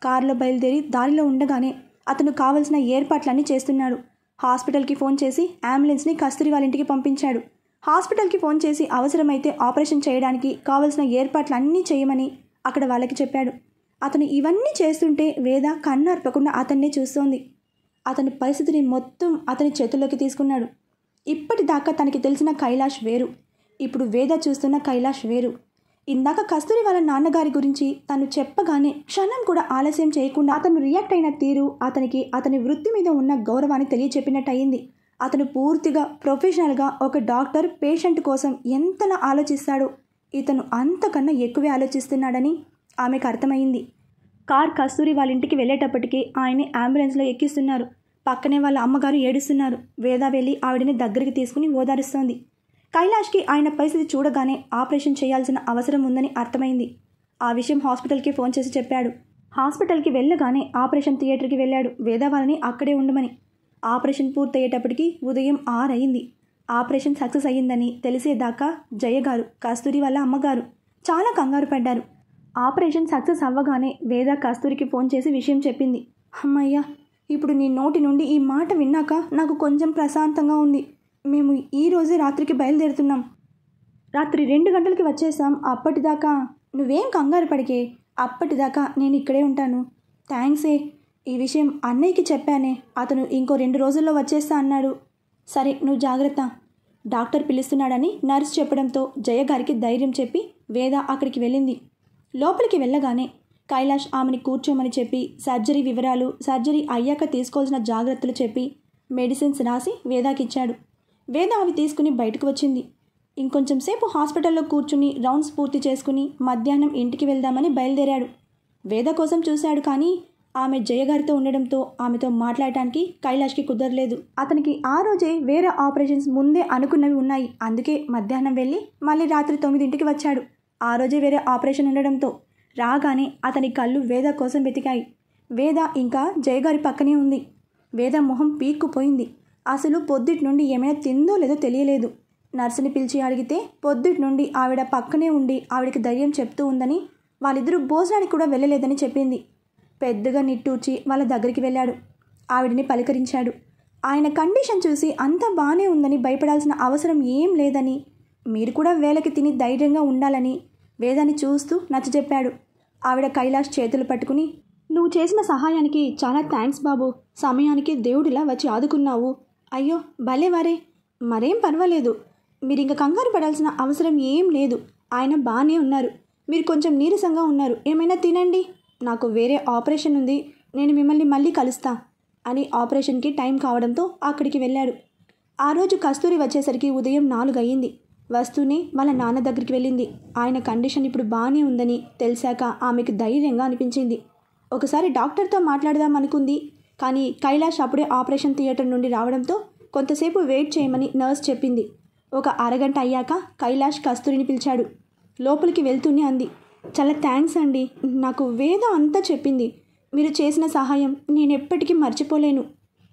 కారులో బయలుదేరి దారిలో ఉండగానే అతను కావలసిన ఏర్పాట్లన్నీ చేస్తున్నాడు. హాస్పిటల్కి ఫోన్ చేసి అంబులెన్స్ని కస్తూరి వాళ్ళ ఇంటికి పంపించాడు. హాస్పిటల్కి ఫోన్ చేసి అవసరమైతే ఆపరేషన్ చేయడానికి కావలసిన ఏర్పాట్లన్నీ చేయమని అక్కడ వాళ్ళకి చెప్పాడు. అతను ఇవన్నీ చేస్తుంటే వేద కన్నార్పకుండా అతన్నే చూస్తోంది. అతని పరిస్థితిని మొత్తం అతని చేతుల్లోకి తీసుకున్నాడు. ఇప్పటిదాకా తనకి తెలిసిన కైలాష్ వేరు, ఇప్పుడు వేద చూస్తున్న కైలాష్ వేరు. ఇందాక కస్తూరి వాళ్ళ నాన్నగారి గురించి తను చెప్పగానే క్షణం కూడా ఆలస్యం చేయకుండా అతను రియాక్ట్ అయిన తీరు అతనికి అతని వృత్తి మీద ఉన్న గౌరవాన్ని తెలియచెప్పినట్టు అయింది. అతను పూర్తిగా ప్రొఫెషనల్గా ఒక డాక్టర్ పేషెంట్ కోసం ఎంతలా ఆలోచిస్తాడో ఇతను అంతకన్నా ఎక్కువే ఆలోచిస్తున్నాడని ఆమెకు అర్థమైంది. కార్ కస్తూరి వాళ్ళ ఇంటికి వెళ్ళేటప్పటికీ ఆయన్ని అంబులెన్స్లో ఎక్కిస్తున్నారు. పక్కనే వాళ్ళ అమ్మగారు ఏడుస్తున్నారు. వేద వెళ్ళి ఆవిడని దగ్గరికి తీసుకుని ఓదారుస్తోంది. కైలాష్కి ఆయన పరిస్థితి చూడగానే ఆపరేషన్ చేయాల్సిన అవసరం ఉందని అర్థమైంది. ఆ విషయం హాస్పిటల్కి ఫోన్ చేసి చెప్పాడు. హాస్పిటల్కి వెళ్ళగానే ఆపరేషన్ థియేటర్కి వెళ్ళాడు వేద వాళ్ళని అక్కడే ఉండమని. ఆపరేషన్ పూర్తయ్యేటప్పటికి ఉదయం 6 అయింది. ఆపరేషన్ సక్సెస్ అయ్యిందని తెలిసేదాకా జయగారు, కస్తూరి వాళ్ళ అమ్మగారు చాలా కంగారు పడ్డారు. ఆపరేషన్ సక్సెస్ అవ్వగానే వేద కస్తూరికి ఫోన్ చేసి విషయం చెప్పింది. అమ్మయ్యా, ఇప్పుడు నీ నోటి నుండి ఈ మాట విన్నాక నాకు కొంచెం ప్రశాంతంగా ఉంది. మేము ఈ రోజే రాత్రికి బయలుదేరుతున్నాం. రాత్రి 2 గంటలకి వచ్చేసాం. అప్పటిదాకా నువ్వేం కంగారు పడికే, అప్పటిదాకా నేను ఇక్కడే ఉంటాను. థ్యాంక్సే. ఈ విషయం అన్నయ్యకి చెప్పానే, అతను ఇంకో 2 రోజుల్లో వచ్చేస్తా అన్నాడు. సరే నువ్వు జాగ్రత్త. డాక్టర్ పిలుస్తున్నాడని నర్స్ చెప్పడంతో జయగారికి ధైర్యం చెప్పి వేద అక్కడికి వెళ్ళింది. లోపలికి వెళ్ళగానే కైలాష్ ఆమెని కూర్చోమని చెప్పి సర్జరీ వివరాలు, సర్జరీ అయ్యాక తీసుకోవాల్సిన జాగ్రత్తలు చెప్పి మెడిసిన్స్ రాసి వేదాకిచ్చాడు. వేద అవి తీసుకుని బయటకు వచ్చింది. ఇంకొంచెం సేపు హాస్పిటల్లో కూర్చుని రౌండ్స్ పూర్తి చేసుకుని మధ్యాహ్నం ఇంటికి వెళ్దామని బయలుదేరాడు. వేద కోసం చూశాడు కానీ ఆమె జయగారితో ఉండడంతో ఆమెతో మాట్లాడటానికి కైలాష్కి కుదరలేదు. అతనికి ఆ రోజే వేరే ఆపరేషన్స్ ముందే అనుకున్నవి ఉన్నాయి. అందుకే మధ్యాహ్నం వెళ్ళి మళ్ళీ రాత్రి 9ంటికి వచ్చాడు. ఆ రోజే వేరే ఆపరేషన్ ఉండడంతో రాగానే అతని కళ్ళు వేద కోసం వెతికాయి. వేద ఇంకా జయగారి పక్కనే ఉంది. వేద మొహం పీక్కుపోయింది. అసలు పొద్దుటి నుండి ఏమైనా తిందో లేదో తెలియలేదు. నర్సుని పిలిచి అడిగితే పొద్దుటి నుండి ఆవిడ పక్కనే ఉండి ఆవిడకి ధైర్యం చెప్తూ ఉందని, వాళ్ళిద్దరూ భోజనానికి కూడా వెళ్ళలేదని చెప్పింది. పెద్దగా నిట్టూర్చి వాళ్ళ దగ్గరికి వెళ్ళాడు. ఆవిడని పలకరించాడు. ఆయన కండిషన్ చూసి అంతా బాగానే ఉందని భయపడాల్సిన అవసరం ఏం లేదని, మీరు కూడా వేళకి తిని ధైర్యంగా ఉండాలని వేదాన్ని చూస్తూ నచ్చజెప్పాడు. ఆవిడ కైలాష్ చేతులు పట్టుకుని, నువ్వు చేసిన సహాయానికి చాలా థ్యాంక్స్ బాబు. సమయానికి దేవుడిలా వచ్చి ఆదుకున్నావు. అయ్యో భలేవారే. మరేం పర్వాలేదు. మీరు ఇంక కంగారు పడాల్సిన అవసరం ఏం లేదు. ఆయన బాగానే ఉన్నారు. మీరు కొంచెం నీరసంగా ఉన్నారు. ఏమైనా తినండి. నాకు వేరే ఆపరేషన్ ఉంది. నేను మిమ్మల్ని మళ్ళీ కలుస్తా అని ఆపరేషన్కి టైం కావడంతో అక్కడికి వెళ్ళాడు. ఆ రోజు కస్తూరి వచ్చేసరికి ఉదయం 4 అయ్యింది. వస్తూనే వాళ్ళ నాన్న దగ్గరికి వెళ్ళింది. ఆయన కండిషన్ ఇప్పుడు బాగానే ఉందని తెలిసాక ఆమెకు ధైర్యంగా అనిపించింది. ఒకసారి డాక్టర్తో మాట్లాడదాం అనుకుంది. కానీ కైలాష్ అప్పుడే ఆపరేషన్ థియేటర్ నుండి రావడంతో కొంతసేపు వెయిట్ చేయమని నర్స్ చెప్పింది. ఒక అరగంట అయ్యాక కైలాష్ కస్తూరిని పిలిచాడు. లోపలికి వెళ్తూనే అంది, చాలా థ్యాంక్స్ అండి. నాకు వేద అంతా చెప్పింది. మీరు చేసిన సహాయం నేను ఎప్పటికీ మర్చిపోలేను.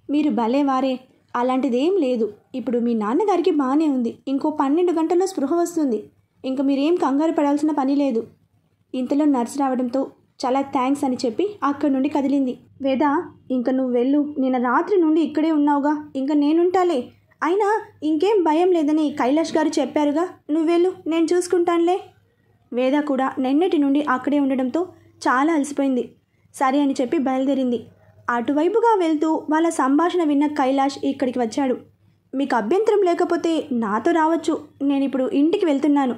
మీరు భలేవారే. అలాంటిదేం లేదు. ఇప్పుడు మీ నాన్నగారికి బాగానే ఉంది. ఇంకో 12 గంటల్లో స్పృహ వస్తుంది. ఇంక మీరేం కంగారు పడాల్సిన పని లేదు. ఇంతలో నర్స్ రావడంతో చాలా థ్యాంక్స్ అని చెప్పి అక్కడి నుండి కదిలింది. వేద, ఇంక నువ్వు వెళ్ళు. నిన్న రాత్రి నుండి ఇక్కడే ఉన్నావుగా, ఇంక నేనుంటాలే. అయినా ఇంకేం భయం లేదని కైలాష్ గారు చెప్పారుగా, నువ్వెళ్ళు, నేను చూసుకుంటానులే. వేద కూడా నిన్నటి నుండి అక్కడే ఉండడంతో చాలా అలసిపోయింది. సరే అని చెప్పి బయలుదేరింది. అటువైపుగా వెళ్తూ వాళ్ళ సంభాషణ విన్న కైలాష్ ఇక్కడికి వచ్చాడు. మీకు అభ్యంతరం లేకపోతే నాతో రావచ్చు. నేను ఇప్పుడు ఇంటికి వెళ్తున్నాను.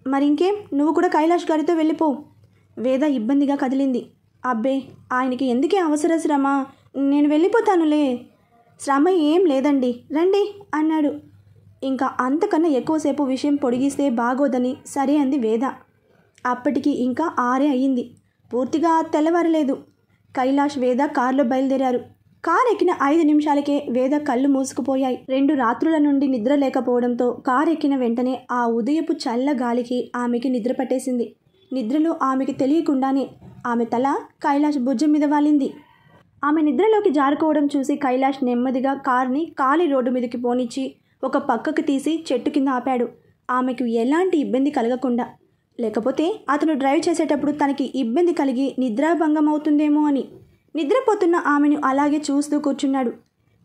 మరింకేం, నువ్వు కూడా కైలాష్ గారితో వెళ్ళిపో. వేద ఇబ్బందిగా కదిలింది. అబ్బే, ఆయనకి ఎందుకే అవసర శ్రమ, నేను వెళ్ళిపోతానులే. శ్రమ ఏం లేదండి, రండి అన్నాడు. ఇంకా అంతకన్నా ఎక్కువసేపు విషయం పొడిగిస్తే బాగోదని సరే అంది వేద. అప్పటికి ఇంకా 6 అయ్యింది. పూర్తిగా తెల్లవారలేదు. కైలాష్ వేద కారులో బయలుదేరారు. కారు ఎక్కిన 5 నిమిషాలకే వేద కళ్ళు మూసుకుపోయాయి. 2 రాత్రుల నుండి నిద్ర లేకపోవడంతో కారు ఎక్కిన వెంటనే ఆ ఉదయపు చల్ల గాలికి ఆమెకి నిద్ర పట్టేసింది. నిద్రలో ఆమెకి తెలియకుండానే ఆమె తల కైలాష్ భుజం మీద వాలింది. ఆమె నిద్రలోకి జారుకోవడం చూసి కైలాష్ నెమ్మదిగా కార్ని ఖాళీ రోడ్డు మీదకి పోనిచ్చి ఒక పక్కకు తీసి చెట్టు కింద ఆపాడు. ఆమెకు ఎలాంటి ఇబ్బంది కలగకుండా. లేకపోతే అతను డ్రైవ్ చేసేటప్పుడు తనకి ఇబ్బంది కలిగి నిద్రాభంగం అవుతుందేమో అని. నిద్రపోతున్న ఆమెను అలాగే చూస్తూ కూర్చున్నాడు.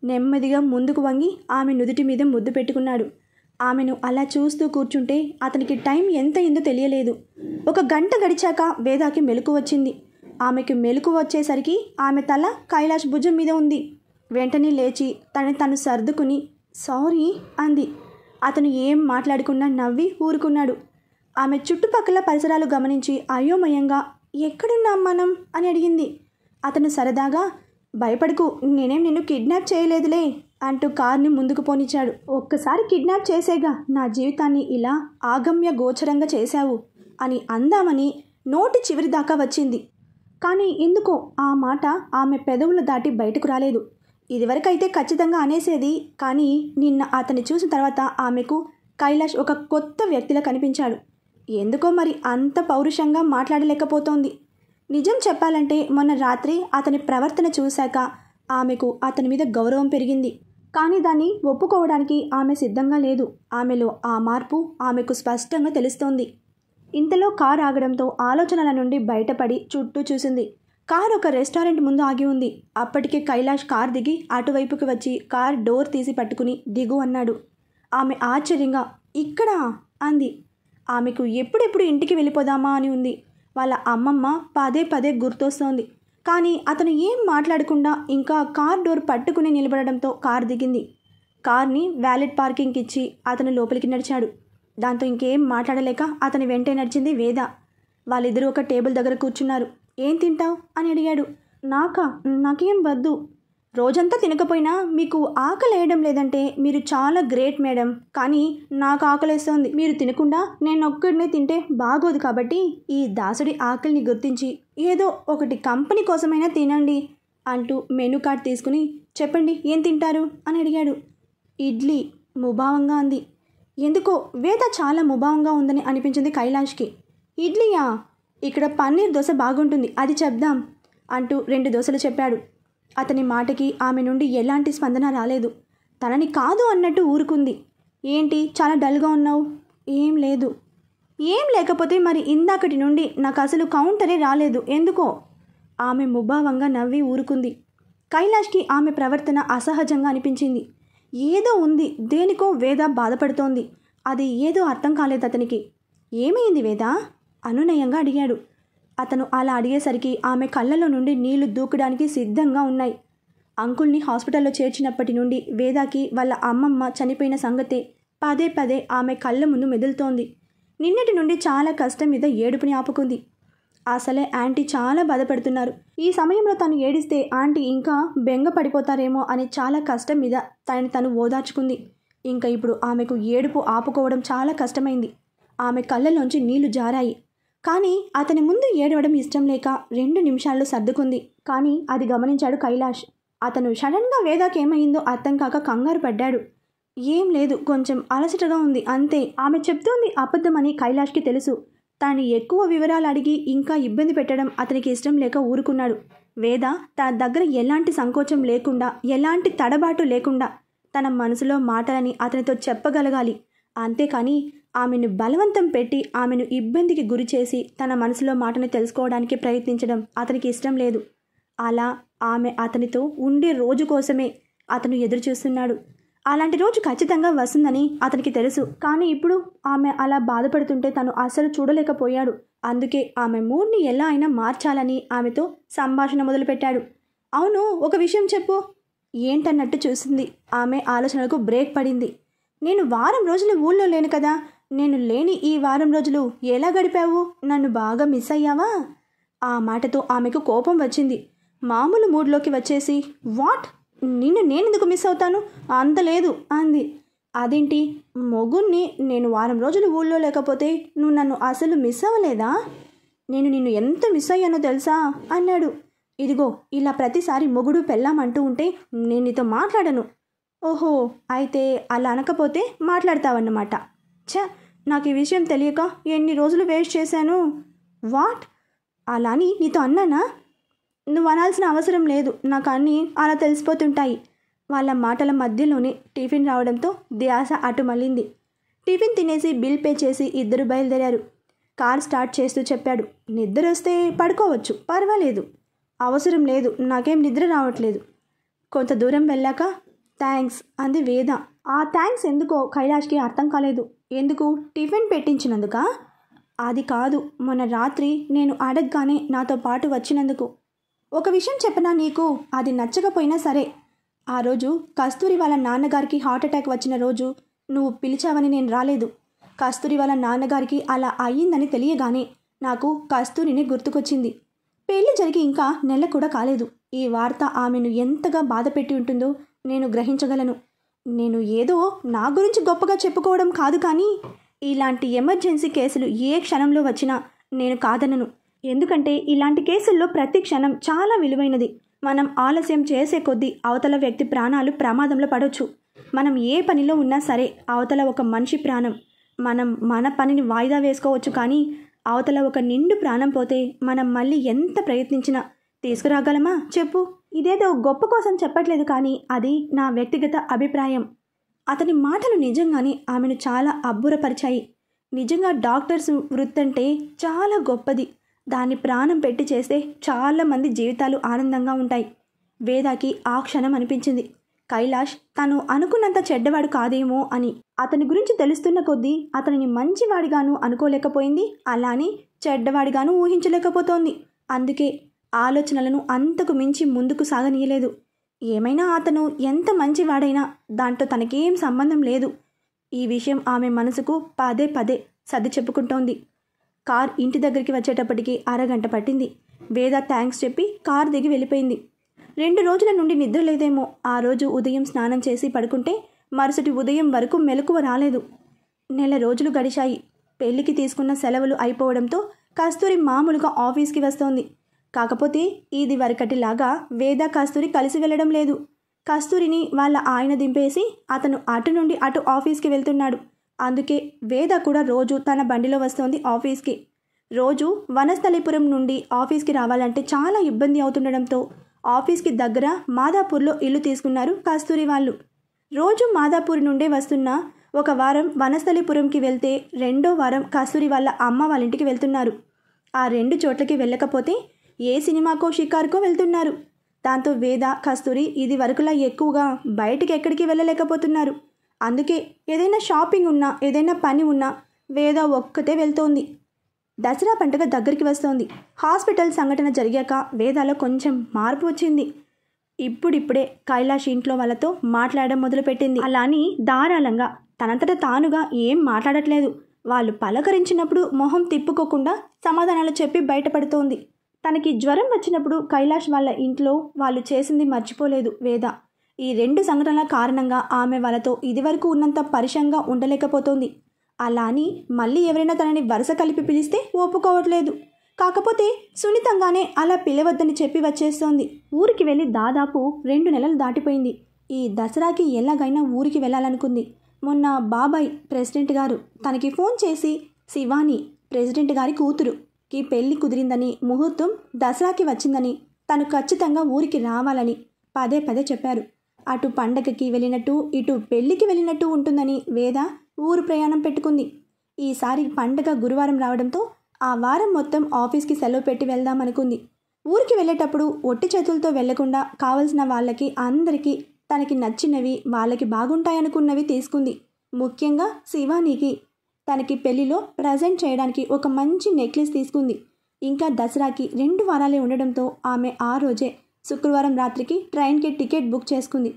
నెమ్మదిగా ముందుకు వంగి ఆమె నుదుటి మీద ముద్దు పెట్టుకున్నాడు. ఆమెను అలా చూస్తూ కూర్చుంటే అతనికి టైం ఎంత అయిందో తెలియలేదు. 1 గంట గడిచాక వేదాకి మెలకు వచ్చింది. ఆమెకు మెలకు వచ్చేసరికి ఆమె తల కైలాష్ భుజం మీద ఉంది. వెంటనే లేచి తను సర్దుకుని సారీ అంది. అతను ఏం మాట్లాడకుండా నవ్వి ఊరుకున్నాడు. ఆమె చుట్టుపక్కల పరిసరాలు గమనించి అయోమయంగా ఎక్కడున్నాం మనం అని అడిగింది. అతను సరదాగా భయపడకు, నేనేం నిన్ను కిడ్నాప్ చేయలేదులే అంటూ కార్ని ముందుకు పోనిచ్చాడు. ఒక్కసారి కిడ్నాప్ చేసేగా నా జీవితాన్ని ఇలా ఆగమ్య గోచరంగా చేశావు అని అందామని నోటి చివరి దాకా వచ్చింది. కానీ ఎందుకో ఆ మాట ఆమె పెదవులు దాటి బయటకు రాలేదు. ఇదివరకైతే ఖచ్చితంగా అనేసేది. కానీ నిన్న అతన్ని చూసిన తర్వాత ఆమెకు కైలాష్ ఒక కొత్త వ్యక్తిలా కనిపించాడు. ఎందుకో మరి అంత పౌరుషంగా మాట్లాడలేకపోతోంది. నిజం చెప్పాలంటే మొన్న రాత్రి అతని ప్రవర్తన చూశాక ఆమెకు అతని మీద గౌరవం పెరిగింది. కానీ దాన్ని ఒప్పుకోవడానికి ఆమె సిద్ధంగా లేదు. ఆమెలో ఆ మార్పు ఆమెకు స్పష్టంగా తెలుస్తోంది. ఇంతలో కారు ఆగడంతో ఆలోచనల నుండి బయటపడి చుట్టూ చూసింది. కారు ఒక రెస్టారెంట్ ముందు ఆగి ఉంది. అప్పటికే కైలాష్ కార్ దిగి అటువైపుకి వచ్చి కార్ డోర్ తీసి పట్టుకుని దిగు అన్నాడు. ఆమె ఆశ్చర్యంగా ఇక్కడా అంది. ఆమెకు ఎప్పుడెప్పుడు ఇంటికి వెళ్ళిపోదామా అని ఉంది. వాళ్ళ అమ్మమ్మ పదే పదే గుర్తొస్తోంది. కానీ అతను ఏం మాట్లాడకుండా ఇంకా కార్ డోర్ పట్టుకుని నిలబడడంతో కార్ దిగింది. కార్ని వ్యాలెట్ పార్కింగ్కి ఇచ్చి అతను లోపలికి నడిచాడు. దాంతో ఇంకేం మాట్లాడలేక అతని వెంటే నడిచింది వేద. వాళ్ళిద్దరూ ఒక టేబుల్ దగ్గర కూర్చున్నారు. ఏం తింటావు అని అడిగాడు. నాకేం వద్దు. రోజంతా తినకపోయినా మీకు ఆకలి వేయడం లేదంటే మీరు చాలా గ్రేట్ మేడం. కానీ నాకు ఆకలేస్తోంది. మీరు తినకుండా నేను ఒక్కడినే తింటే బాగోదు. కాబట్టి ఈ దాసుడి ఆకలిని గుర్తించి ఏదో ఒకటి కంపెనీ కోసమైనా తినండి అంటూ మెనూ కార్డ్ తీసుకుని చెప్పండి ఏం తింటారు అని అడిగాడు. ఇడ్లీ ముభావంగా అంది. ఎందుకో వేద చాలా ముభావంగా ఉందని అనిపించింది కైలాష్కి. ఇడ్లీయా? ఇక్కడ పన్నీర్ దోశ బాగుంటుంది, అది చెప్దాం అంటూ 2 దోశలు చెప్పాడు. అతని మాటకి ఆమె నుండి ఎలాంటి స్పందన రాలేదు. తనని కాదు అన్నట్టు ఊరుకుంది. ఏంటి చాలా డల్గా ఉన్నావు? ఏం లేదు. ఏం లేకపోతే మరి ఇందాకటి నుండి నాకు అసలు కౌంటరే రాలేదు ఎందుకో? ఆమె ముభావంగా నవ్వి ఊరుకుంది. కైలాష్కి ఆమె ప్రవర్తన అసహజంగా అనిపించింది. ఏదో ఉంది, దేనికో వేద బాధపడుతోంది. అది ఏదో అర్థం కాలేదు అతనికి. ఏమైంది వేద అనునయంగా అడిగాడు. అతను అలా అడిగేసరికి ఆమె కళ్ళలో నుండి నీళ్లు దూకడానికి సిద్ధంగా ఉన్నాయి. అంకుల్ని హాస్పిటల్లో చేర్చినప్పటి నుండి వేదాకి వాళ్ళ అమ్మమ్మ చనిపోయిన సంగతే పదే పదే ఆమె కళ్ళ ముందు మెదులుతోంది. నిన్నటి నుండి చాలా కష్టం మీద ఏడుపుని ఆపుకుంది. అసలే ఆంటీ చాలా బాధపడుతున్నారు. ఈ సమయంలో తను ఏడిస్తే ఆంటీ ఇంకా బెంగ పడిపోతారేమో అని చాలా కష్టం మీద తను ఓదార్చుకుంది. ఇంకా ఇప్పుడు ఆమెకు ఏడుపు ఆపుకోవడం చాలా కష్టమైంది. ఆమె కళ్ళలోంచి నీళ్లు జారాయి. కానీ అతని ముందు ఏడవడం ఇష్టం లేక 2 నిమిషాల్లో సర్దుకుంది. కానీ అది గమనించాడు కైలాష్. అతను సడన్గా వేదాకి ఏమైందో అర్థం కాక కంగారు పడ్డాడు. ఏం లేదు, కొంచెం అలసటగా ఉంది అంతే. ఆమె చెప్తోంది అబద్ధమని కైలాష్కి తెలుసు. తాను ఎక్కువ వివరాలు అడిగి ఇంకా ఇబ్బంది పెట్టడం అతనికి ఇష్టం లేక ఊరుకున్నాడు. వేద తన దగ్గర ఎలాంటి సంకోచం లేకుండా, ఎలాంటి తడబాటు లేకుండా తన మనసులో మాటలని అతనితో చెప్పగలగాలి. అంతేకాని ఆమెను బలవంతం పెట్టి ఆమెను ఇబ్బందికి గురి చేసి తన మనసులో మాటను తెలుసుకోవడానికి ప్రయత్నించడం అతనికి ఇష్టం లేదు. అలా ఆమె అతనితో ఉండే రోజు కోసమే అతను ఎదురు చూస్తున్నాడు. అలాంటి రోజు ఖచ్చితంగా వస్తుందని అతనికి తెలుసు. కానీ ఇప్పుడు ఆమె అలా బాధపడుతుంటే తను అస్సలు చూడలేకపోయాడు. అందుకే ఆమె మూడ్ని ఎలా అయినా మార్చాలని ఆమెతో సంభాషణ మొదలుపెట్టాడు. అవును, ఒక విషయం చెప్పు. ఏంటన్నట్టు చూసింది. ఆమె ఆలోచనలకు బ్రేక్ పడింది. నేను వారం రోజులు ఊళ్ళో లేను కదా. నేను లేని ఈ వారం రోజులు ఎలా గడిపావు? నన్ను బాగా మిస్ అయ్యావా? ఆ మాటతో ఆమెకు కోపం వచ్చింది. మామూలు మూడ్లోకి వచ్చేసి వాట్, నిన్ను నేనెందుకు మిస్ అవుతాను? అంత లేదు అంది. అదేంటి మొగుణ్ణి, నేను వారం రోజులు ఊళ్ళో లేకపోతే నువ్వు నన్ను అసలు మిస్ అవ్వలేదా? నేను నిన్ను ఎంత మిస్ అయ్యానో తెలుసా అన్నాడు. ఇదిగో ఇలా ప్రతిసారి మొగుడు పెళ్ళాం అంటూ ఉంటే నేను నీతో మాట్లాడను. ఓహో, అయితే అలా అనకపోతే మాట్లాడతావన్నమాట. ఛ, నాకు ఈ విషయం తెలియక ఎన్ని రోజులు వేస్ట్ చేశాను. వాట్? అలా అని నీతో అన్నానా? నువ్వు అనాల్సిన అవసరం లేదు, నాకు అన్నీ అలా తెలిసిపోతుంటాయి. వాళ్ళ మాటల మధ్యలోనే టిఫిన్ రావడంతో ధ్యాస అటు మళ్ళింది. టిఫిన్ తినేసి బిల్ పే చేసి ఇద్దరు బయలుదేరారు. కార్ స్టార్ట్ చేస్తూ చెప్పాడు, నిద్ర వస్తే పడుకోవచ్చు, పర్వాలేదు. అవసరం లేదు, నాకేం నిద్ర రావట్లేదు. కొంత దూరం వెళ్ళాక థ్యాంక్స్ అంది వేద. ఆ థ్యాంక్స్ ఎందుకో కైలాష్కి అర్థం కాలేదు. ఎందుకు? టిఫిన్ పెట్టించినందుకా? అది కాదు, మొన్న రాత్రి నేను అడగగానే నాతో పాటు వచ్చినందుకు. ఒక విషయం చెప్పనా నీకు? అది నచ్చకపోయినా సరే, ఆ రోజు కస్తూరి వాళ్ళ నాన్నగారికి హార్ట్ అటాక్ వచ్చిన రోజు నువ్వు పిలిచావని నేను రాలేదు. కస్తూరి వాళ్ళ నాన్నగారికి అలా అయ్యిందని తెలియగానే నాకు కస్తూరిని గుర్తుకొచ్చింది. పెళ్లి జరిగి ఇంకా నెల కూడా కాలేదు. ఈ వార్త ఆమెను ఎంతగా బాధ పెట్టి ఉంటుందో నేను గ్రహించగలను. నేను ఏదో నా గురించి గొప్పగా చెప్పుకోవడం కాదు, కానీ ఇలాంటి ఎమర్జెన్సీ కేసులు ఏ క్షణంలో వచ్చినా నేను కాదనను. ఎందుకంటే ఇలాంటి కేసుల్లో ప్రతి క్షణం చాలా విలువైనది. మనం ఆలస్యం చేసే కొద్దీ అవతల వ్యక్తి ప్రాణాలు ప్రమాదంలో పడవచ్చు. మనం ఏ పనిలో ఉన్నా సరే అవతల ఒక మనిషి ప్రాణం. మనం మన పనిని వాయిదా వేసుకోవచ్చు, కానీ అవతల ఒక నిండు ప్రాణం పోతే మనం మళ్ళీ ఎంత ప్రయత్నించినా తీసుకురాగలమా చెప్పు? ఇదేదో గొప్ప కోసం చెప్పట్లేదు, కానీ అది నా వ్యక్తిగత అభిప్రాయం. అతని మాటలు నిజంగానే ఆమెను చాలా అబ్బురపరిచాయి. నిజంగా డాక్టర్స్ వృత్తి అంటే చాలా గొప్పది. దాన్ని ప్రాణం పెట్టి చేస్తే చాలామంది జీవితాలు ఆనందంగా ఉంటాయి. వేదాకి ఆ క్షణం అనిపించింది, కైలాష్ తను అనుకున్నంత చెడ్డవాడు కాదేమో అని. అతని గురించి తెలుస్తున్న కొద్దీ అతనిని మంచివాడిగాను అనుకోలేకపోయింది, అలానే చెడ్డవాడిగాను ఊహించలేకపోతోంది. అందుకే ఆలోచనలను అంతకు మించి ముందుకు సాగనీయలేదు. ఏమైనా అతను ఎంత మంచివాడైనా దాంతో తనకేం సంబంధం లేదు. ఈ విషయం ఆమె మనసుకు పదే పదే సర్ది చెప్పుకుంటోంది. కార్ ఇంటి దగ్గరికి వచ్చేటప్పటికి అరగంట పట్టింది. వేద థ్యాంక్స్ చెప్పి కార్ దిగి వెళ్ళిపోయింది. 2 రోజుల నుండి నిద్ర లేదేమో. ఆ రోజు ఉదయం స్నానం చేసి పడుకుంటే మరుసటి ఉదయం వరకు మెలకువ రాలేదు. నెల రోజులు గడిచాయి. పెళ్లికి తీసుకున్న సెలవులు అయిపోవడంతో కస్తూరి మామూలుగా ఆఫీస్కి వస్తోంది. కాకపోతే ఇది వరకటిలాగా వేద కస్తూరి కలిసి వెళ్ళడం లేదు. కస్తూరిని వాళ్ళ ఆయన దింపేసి అతను అటు నుండి అటు ఆఫీస్కి వెళ్తున్నాడు. అందుకే వేద కూడా రోజు తన బండిలో వస్తోంది ఆఫీస్కి. రోజు వనస్థలిపురం నుండి ఆఫీస్కి రావాలంటే చాలా ఇబ్బంది అవుతుండడంతో ఆఫీస్కి దగ్గర మాదాపూర్లో ఇల్లు తీసుకున్నారు కస్తూరి వాళ్ళు. రోజు మాదాపూర్ నుండే వస్తున్న ఒక వారం వనస్థలిపురంకి వెళ్తే 2వ వారం కస్తూరి వాళ్ళ అమ్మ వాళ్ళ ఇంటికి వెళ్తున్నారు. ఆ 2 చోట్లకి వెళ్ళకపోతే ఏ సినిమాకో షికారుకో వెళ్తున్నారు. దాంతో వేద కస్తూరి ఇది వరకులా ఎక్కువగా బయటికి ఎక్కడికి వెళ్ళలేకపోతున్నారు. అందుకే ఏదైనా షాపింగ్ ఉన్నా ఏదైనా పని ఉన్నా వేద ఒక్కతే వెళ్తోంది. దసరా పండుగ దగ్గరికి వస్తోంది. హాస్పిటల్ సంఘటన జరిగాక వేదాలో కొంచెం మార్పు వచ్చింది. ఇప్పుడిప్పుడే కైలాష్ ఇంట్లో వాళ్ళతో మాట్లాడడం మొదలుపెట్టింది. అలాని ధారాళంగా తనంతట తానుగా ఏం మాట్లాడట్లేదు. వాళ్ళు పలకరించినప్పుడు మొహం తిప్పుకోకుండా సమాధానాలు చెప్పి బయటపడుతోంది. తనకి జ్వరం వచ్చినప్పుడు కైలాష్ వాళ్ళ ఇంట్లో వాళ్ళు చేసింది మర్చిపోలేదు వేద. ఈ 2 సంఘటనల కారణంగా ఆమె వాళ్ళతో ఇదివరకు ఉన్నంత పరిశంగా ఉండలేకపోతోంది. అలా అని మళ్ళీ ఎవరైనా తనని వరుస కలిపి పిలిస్తే ఒప్పుకోవట్లేదు. కాకపోతే సున్నితంగానే అలా పిలవద్దని చెప్పి వచ్చేస్తోంది. ఊరికి వెళ్ళి దాదాపు 2 నెలలు దాటిపోయింది. ఈ దసరాకి ఎలాగైనా ఊరికి వెళ్ళాలనుకుంది. మొన్న బాబాయ్ ప్రెసిడెంట్ గారు తనకి ఫోన్ చేసి శివాని ప్రెసిడెంట్ గారి కూతురుకి పెళ్లి కుదిరిందని, ముహూర్తం దసరాకి వచ్చిందని, తను ఖచ్చితంగా ఊరికి రావాలని పదే పదే చెప్పారు. అటు పండగకి వెళ్ళినట్టు ఇటు పెళ్లికి వెళ్ళినట్టు ఉంటుందని వేద ఊరు ప్రయాణం పెట్టుకుంది. ఈసారి పండగ గురువారం రావడంతో ఆ వారం మొత్తం ఆఫీస్కి సెలవు పెట్టి వెళ్దామనుకుంది. ఊరికి వెళ్ళేటప్పుడు ఒట్టి చేతులతో వెళ్లకుండా కావలసిన వాళ్ళకి అందరికీ తనకి నచ్చినవి, వాళ్ళకి బాగుంటాయనుకున్నవి తీసుకుంది. ముఖ్యంగా శివానీకి తనకి పెళ్లిలో ప్రజెంట్ చేయడానికి ఒక మంచి నెక్లెస్ తీసుకుంది. ఇంకా దసరాకి 2 వారాలే ఉండడంతో ఆమె ఆ రోజే శుక్రవారం రాత్రికి ట్రైన్కి టికెట్ బుక్ చేసుకుంది.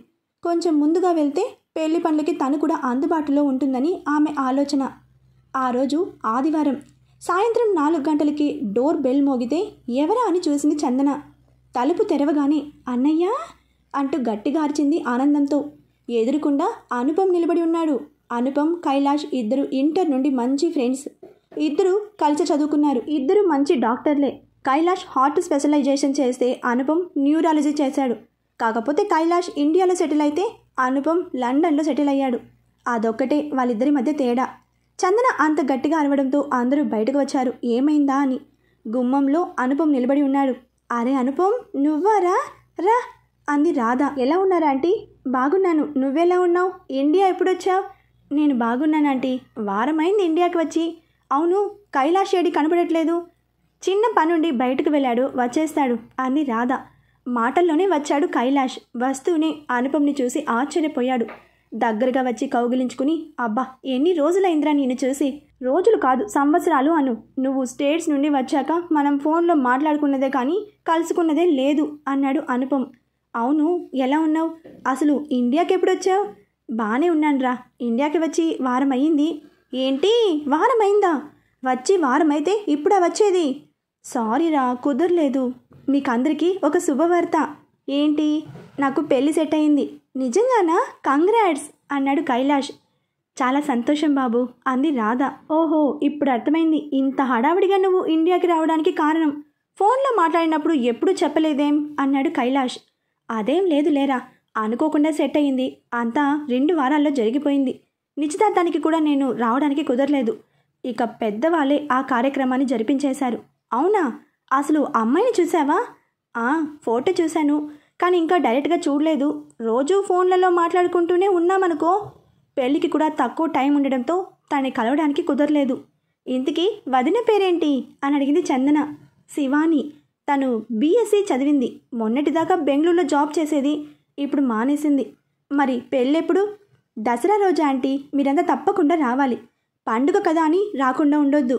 కొంచెం ముందుగా వెళ్తే పెళ్లి పనులకి తను కూడా అందుబాటులో ఉంటుందని ఆమె ఆలోచన. ఆ రోజు ఆదివారం సాయంత్రం 4 గంటలకి డోర్ బెల్ మోగితే ఎవరా అని చూసింది చందన. తలుపు తెరవగానే అన్నయ్య అంటూ గట్టిగా అరిచింది ఆనందంతో. ఎదురుకుండా అనుపమ్ నిలబడి ఉన్నాడు. అనుపమ్, కైలాష్ ఇద్దరు ఇంటర్ నుండి మంచి ఫ్రెండ్స్. ఇద్దరు కలిసి చదువుకున్నారు. ఇద్దరు మంచి డాక్టర్లే. కైలాష్ హార్ట్ స్పెషలైజేషన్ చేస్తే అనుపమ్ న్యూరాలజీ చేశాడు. కాకపోతే కైలాష్ ఇండియాలో సెటిల్ అయితే అనుపమ్ లండన్లో సెటిల్ అయ్యాడు. అదొక్కటే వాళ్ళిద్దరి మధ్య తేడా. చందన అంత గట్టిగా అరవడంతో అందరూ బయటకు వచ్చారు ఏమైందా అని. గుమ్మంలో అనుపమ్ నిలబడి ఉన్నాడు. అరే అనుపమ్, నువ్వారా? రా అంది రాధ. ఎలా ఉన్నారా ఆంటీ? బాగున్నాను, నువ్వెలా ఉన్నావు? ఇండియా ఎప్పుడొచ్చావు? నేను బాగున్నాను ఆంటీ, వారమైంది ఇండియాకి వచ్చి. అవును, కైలాష్ ఏడి కనపడట్లేదు? చిన్న పనుండి బయటకు వెళ్ళాడు, వచ్చేస్తాడు అంది రాధ. మాటల్లోనే వచ్చాడు కైలాష్. వస్తూనే అనుపమ్ని చూసి ఆశ్చర్యపోయాడు. దగ్గరగా వచ్చి కౌగిలించుకుని, అబ్బా ఎన్ని రోజులైందిరా నేను చూసి? రోజులు కాదు, సంవత్సరాలు అను. నువ్వు స్టేట్స్ నుండి వచ్చాక మనం ఫోన్లో మాట్లాడుకున్నదే కానీ కలుసుకున్నదే లేదు అన్నాడు అనుపమ్. అవును, ఎలా ఉన్నావు? అసలు ఇండియాకి ఎప్పుడొచ్చావు? బాగానే ఉన్నానురా, ఇండియాకి వచ్చి వారం అయ్యింది. ఏంటి, వారమైందా? వచ్చి వారమైతే ఇప్పుడా వచ్చేది? సారీరా, కుదరలేదు. మీకందరికీ ఒక శుభవార్త. ఏంటి? నాకు పెళ్లి సెట్ అయింది. నిజంగానా? కంగ్రాట్స్ అన్నాడు కైలాష్. చాలా సంతోషం బాబు అంది రాధ. ఓహో, ఇప్పుడు అర్థమైంది ఇంత హడావిడిగా నువ్వు ఇండియాకి రావడానికి కారణం. ఫోన్లో మాట్లాడినప్పుడు ఎప్పుడూ చెప్పలేదేం అన్నాడు కైలాష్. అదేం లేదు లేరా, అనుకోకుండా సెట్ అయ్యింది. అంతా 2 వారాల్లో జరిగిపోయింది. నిశ్చితార్థానికి కూడా నేను రావడానికి కుదరలేదు. ఇక పెద్దవాళ్ళే ఆ కార్యక్రమాన్ని జరిపించేశారు. అవునా? అసలు అమ్మాయిని చూసావా? ఫోటో చూశాను, కానీ ఇంకా డైరెక్ట్గా చూడలేదు. రోజూ ఫోన్లలో మాట్లాడుకుంటూనే ఉన్నామనుకో. పెళ్ళికి కూడా తక్కువ టైం ఉండడంతో తనని కలవడానికి కుదరలేదు. ఇంతకీ వదిన పేరేంటి అని అడిగింది చందన. శివాని. తను బీఎస్సీ చదివింది. మొన్నటిదాకా బెంగళూరులో జాబ్ చేసేది, ఇప్పుడు మానేసింది. మరి పెళ్ళెప్పుడు? దసరా రోజు ఆంటీ, మీరంతా తప్పకుండా రావాలి. పండుగ కదా అని రాకుండా ఉండొద్దు.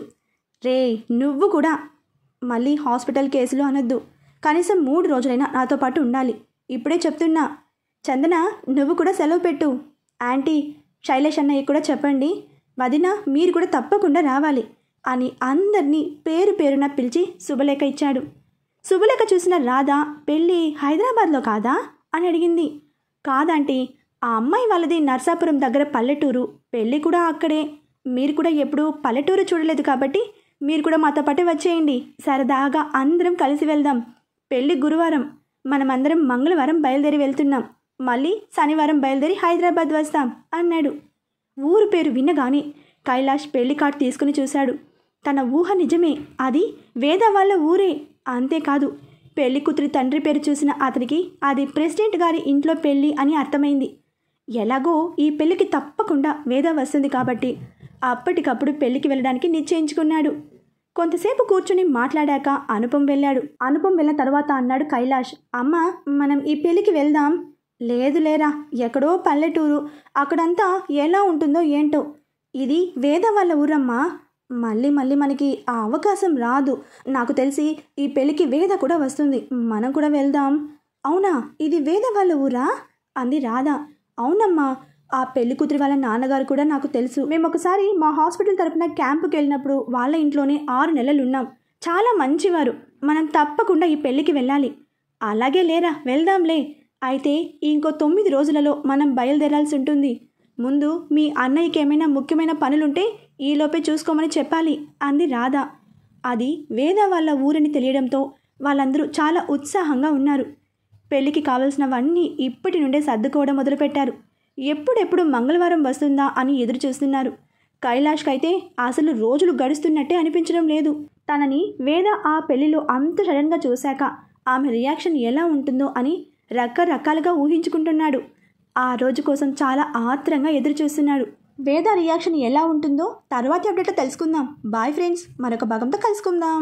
రే నువ్వు కూడా మళ్ళీ హాస్పిటల్ కేసులు అనొద్దు. కనీసం 3 రోజులైనా నాతో పాటు ఉండాలి. ఇప్పుడే చెప్తున్నా. చందన, నువ్వు కూడా సెలవు పెట్టు. ఆంటీ, శైలేష్ అన్నయ్య కూడా చెప్పండి. వదిన, మీరు కూడా తప్పకుండా రావాలి అని అందరినీ పేరు పేరున పిలిచి శుభలేఖ ఇచ్చాడు. శుభలేఖ చూసిన రాధ, పెళ్ళి హైదరాబాద్లో కాదా అని అడిగింది. కాదంటీ, ఆ అమ్మాయి వాళ్ళది నర్సాపురం దగ్గర పల్లెటూరు. పెళ్ళి కూడా అక్కడే. మీరు కూడా ఎప్పుడూ పల్లెటూరు చూడలేదు కాబట్టి మీరు కూడా మాతో పాటు వచ్చేయండి. సరదాగా అందరం కలిసి వెళ్దాం. పెళ్ళి గురువారం, మనమందరం మంగళవారం బయలుదేరి వెళ్తున్నాం. మళ్ళీ శనివారం బయలుదేరి హైదరాబాద్ వస్తాం అన్నాడు. ఊరు పేరు వినగానే కైలాష్ పెళ్లి కార్డు తీసుకుని చూశాడు. తన ఊహ నిజమే, అది వేద వాళ్ళ ఊరే. అంతేకాదు, పెళ్లి కూతురి తండ్రి పేరు చూసిన అతనికి అది ప్రెసిడెంట్ గారి ఇంట్లో పెళ్ళి అని అర్థమైంది. ఎలాగో ఈ పెళ్లికి తప్పకుండా వేద వస్తుంది కాబట్టి అప్పటికప్పుడు పెళ్లికి వెళ్ళడానికి నిశ్చయించుకున్నాడు. కొంతసేపు కూర్చుని మాట్లాడాక అనుపమ్ వెళ్ళాడు. అనుపమ్ వెళ్ళిన తర్వాత అన్నాడు కైలాష్, అమ్మ మనం ఈ పెళ్లికి వెళ్దాం. లేదు లేరా, ఎక్కడో పల్లెటూరు, అక్కడంతా ఎలా ఉంటుందో ఏంటో. ఇది వేద వాళ్ళ ఊరమ్మా. మళ్ళీ మనకి ఆ అవకాశం రాదు. నాకు తెలిసి ఈ పెళ్లికి వేద కూడా వస్తుంది, మనం కూడా వెళ్దాం. అవునా, ఇది వేద వాళ్ళ ఊరా అంది రాధ. అవునమ్మా, ఆ పెళ్లి కూతురి వాళ్ళ నాన్నగారు కూడా నాకు తెలుసు. మేము ఒకసారి మా హాస్పిటల్ తరపున క్యాంపుకి వెళ్ళినప్పుడు వాళ్ళ ఇంట్లోనే 6 నెలలు ఉన్నాం. చాలా మంచివారు. మనం తప్పకుండా ఈ పెళ్లికి వెళ్ళాలి. అలాగే లేరా, వెళ్దాంలే. అయితే ఇంకో 9 రోజులలో మనం బయలుదేరాల్సి ఉంటుంది. ముందు మీ అన్నయ్యకి ఏమైనా ముఖ్యమైన పనులుంటే ఈలోపే చూసుకోమని చెప్పాలి అంది రాధ. అది వేద వాళ్ళ ఊరని తెలియడంతో వాళ్ళందరూ చాలా ఉత్సాహంగా ఉన్నారు. పెళ్లికి కావలసినవన్నీ ఇప్పటి నుండే సర్దుకోవడం మొదలుపెట్టారు. ఎప్పుడెప్పుడు మంగళవారం వస్తుందా అని ఎదురు చూస్తున్నారు. కైలాష్కైతే అసలు రోజులు గడుస్తున్నట్టే అనిపించడం లేదు. తనని వేద ఆ పెళ్లిలో అంత సడన్గా చూశాక ఆమె రియాక్షన్ ఎలా ఉంటుందో అని రకరకాలుగా ఊహించుకుంటున్నాడు. ఆ రోజు కోసం చాలా ఆత్రంగా ఎదురు చూస్తున్నాడు. వేద రియాక్షన్ ఎలా ఉంటుందో తర్వాతి అప్డేట్లో తెలుసుకుందాం. బాయ్ ఫ్రెండ్స్, మరొక భాగంతో కలుసుకుందాం.